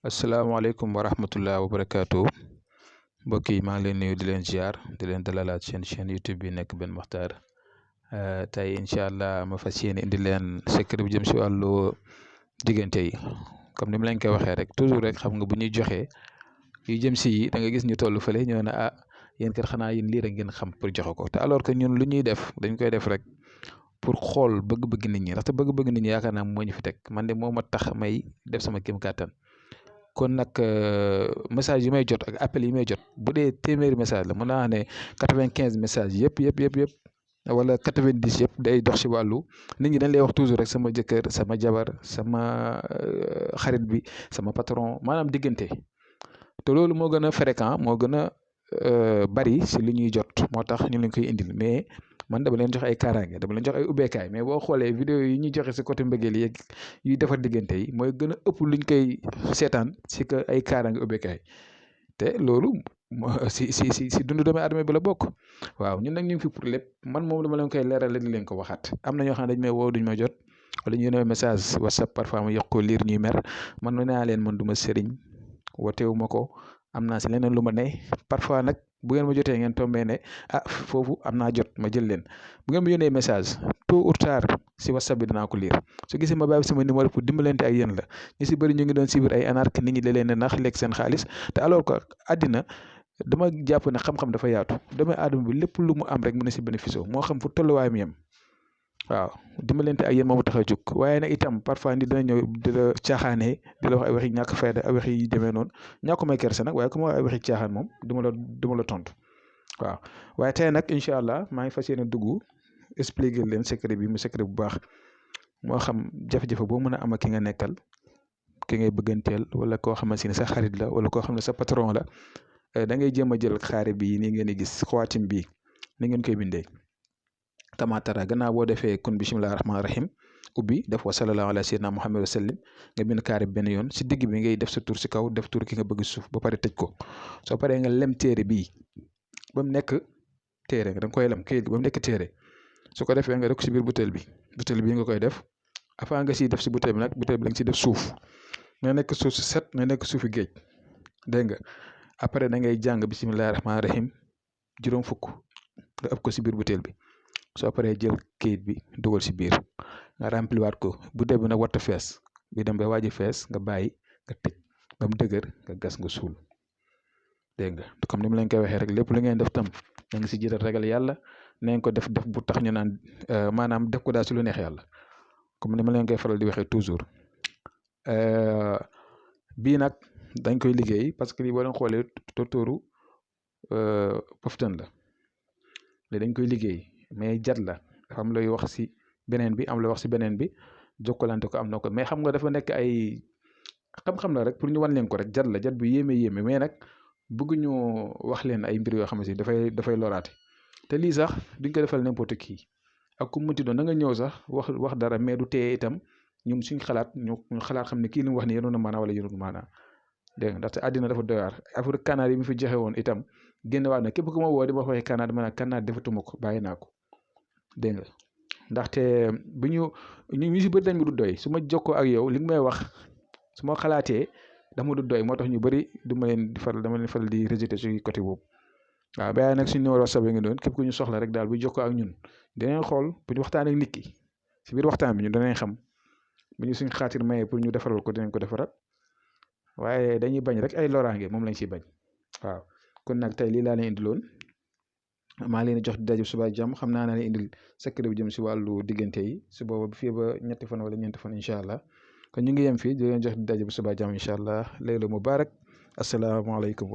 asalaamaaleykum wa rahmatullah wa barakaatu mbokk yi maa ngi leen nuyu di leen ziar di leen dalalaat seen chaîne YouTube bi nekk Ben Makhtar tey incha allah ma fas yéene indi leen secret bu jëm si wàllu diggante yi comme ni ma leen koy waxee rek toujours rek xam nga bu ñuy joxe yu jëm si yi da nga gis ñu toll fële ñëw na yéen kat xanaa yéen lii rek ngeen xam pour joxe ko te alors que ñun lu ñuy def dañ koy def rek pour xool bëgg-bëgg nit ñi ndaxte bëgg-bëgg nit ñi yaakaar naa moo ñu fi teg man de moo ma tax may def sama kéem kàttan. kon nag message yi may jot ak appel yi may jot bu dee téeméeri message la mën naa ne 95 messages yëpp wala 90 yëpp day dox ci wàllu nit ñi dañ lay wax toujours rek sama jëkkër sama jabar sama xarit bi sama patron maanaam diggante te loolu moo gën a fréquent moo gën a bari ci li ñuy jot moo tax ñu leen koy indil mais man dama leen jox ay kaaraange dama leen jox ay ubbeekaay mais boo xoolee vidéo yi ñuy joxe ci côté mbëggeel yi yuy defar diggante yi mooy gën a ëpp luñ koy seetaan ci que ay kaaraange ubbeekaay te loolu si dundu doomu aadama bi la bokk waaw ñun nag ñu ngi fi pour lépp man moom dama leen koy leeral di leen ko waxaat am na ñoo xam ne dañ may woo duñ ma jot wala ñu yónnee message WhatsApp parfois ma yokk ko lire ñuy mer man ma nee leen man du ma sëriñ woteewu ma ko am naa si leneen lu ma ne parfois nag bu ngeen ma jotee ngeen tombé ne foofu am naa jot ma jël leen bu ngeen ma yónnee message tôt ou tard si WhatsApp bi dinaa ko lire su gisee ma bàyyi sama numéro pour dimbalante ak yéen la ñu si bëri ñu ngi doon subir ay anarque nit ñi da leen a nax lekk seen xaalis te alors que àddina dama jàpp ne xam-xam dafa yaatu doomu aadama bi lépp lu mu am rek mën na si bénéfice moo xam fu tolluwaayam yem waaw dimbalante ak yéen moomu tax a jóg waaye nag itam parfois nit dina ñëw di la caaxaanee di la wax ay waxi ñàkk fayda ay waxi yi demee noonu ñàkk may kersa nag waaye ku ma wax ay waxi caaxaan moom du ma la tontu waaw waaye tey nag incha allah maa ngi fas yéene dugg expliquer leen secret bi mu secret bu baax moo xam jafe-jafe boo mën a am ak ki nga nekkal ki ngay bëgganteel wala koo xamante ne sa xarit la wala koo xam ne sa patron la da ngay jéem a jël xaare bi nii ngeen di gis xawaatim bi ni ngeen koy bindee. Kamatara gannaaw boo defee kun bisimilah rahmaani rahim ubbi def wa sallallahu ala sayyidina muhammad wa sallim nga bind kaare benn yoon si digg bi ngay def sa tur si kaw def tur ki nga bëgg suuf ba pare tëj ko soo paree nga lem téere bii ba mu nekk téere da nga koy lem kayit ba mu nekk téere su ko defee nga def ko si biir butéel bi nga koy def avant nga siy def si butéel bi nag butéel bi da nga siy def suuf nga nekk suuf si set nga nekk suufi géej dégg nga après da ngay jàng bisimilah rahmaani rahim juróom fukk nga ëpp ko si biir butéel bi. soo paree jël kayit bi dugal si biir nga remplir ko butéel bi nag warta fees bi dem ba waaj a fees nga bàyyi nga tëj ba mu dëgër nga gas nga suul dégg nga comme ni ma leen koy waxee rek lépp lu ngeen def tam na nga si jiital ragal yàlla na ngeen ko def bu tax ñu naan maanaam def ko daal si lu neex yàlla comme ni ma leen koy faral di waxee toujours bii nag dañ koy liggéey parce que lii boo leen xoolee tóortóoru poftan la léegi dañ koy liggéey. mais jat la dafa am looy wax si beneen bi am looy wax si beneen bi jokkalante ko am na ko mais xam nga dafa nekk ay xam-xam la rek pour ñu wan leen ko rek jat la jat bu yéeme mais nag bëgguñu wax leen ay mbir yoo xam ne si dafay loraate te lii sax duñ ko defal n'importe qui ak ku mënti doon da nga ñëw sax wax dara mais du teye itam ñun suñ xalaat ñu xalaat xam ne kii li mu wax ni yenoon na maanaa wala yenoon maanaa dégg nga ndaxte àddina dafa doy waar affaire kanaar yi mu fi joxe woon itam génn waat na képp ku ma woo di ma waxee kanaar dama naan kanaar defatuma ko bàyyi naa ko dégg nga ndaxte bu ñu si bëri dañ ma du doy su ma jokkoo ak yow li nga may wax su ma xalaatee dama du doy moo tax ñu bëri dama leen faral di rejeter ci côté boobu waaw ba nag suñu numéro WhatsApp ngi doon képp ku ñu soxla rek daal bu jokkoo ak ñun dinañ xool bu ñu waxtaan ak nit ki si biir waxtaan bi ñu danañ xam bu ñu suñ xaatir mayee pour ñu defaral ko dinañ ko defaral waaye dañuy bañ rek ay loraange moom lañ ciy bañ waaw kon nag tey lii laa leen indiloon maa leen jox di daje suba jàmm xam naa ne indil secret bu jëm si wàllu diggante yi su booba fii ba ñetti fan wala ñeenti fan incha allah kon ñu ngi yem fii di leen jox di daje bu suba jàmm incha allah layla mubarak asalaamaaleykum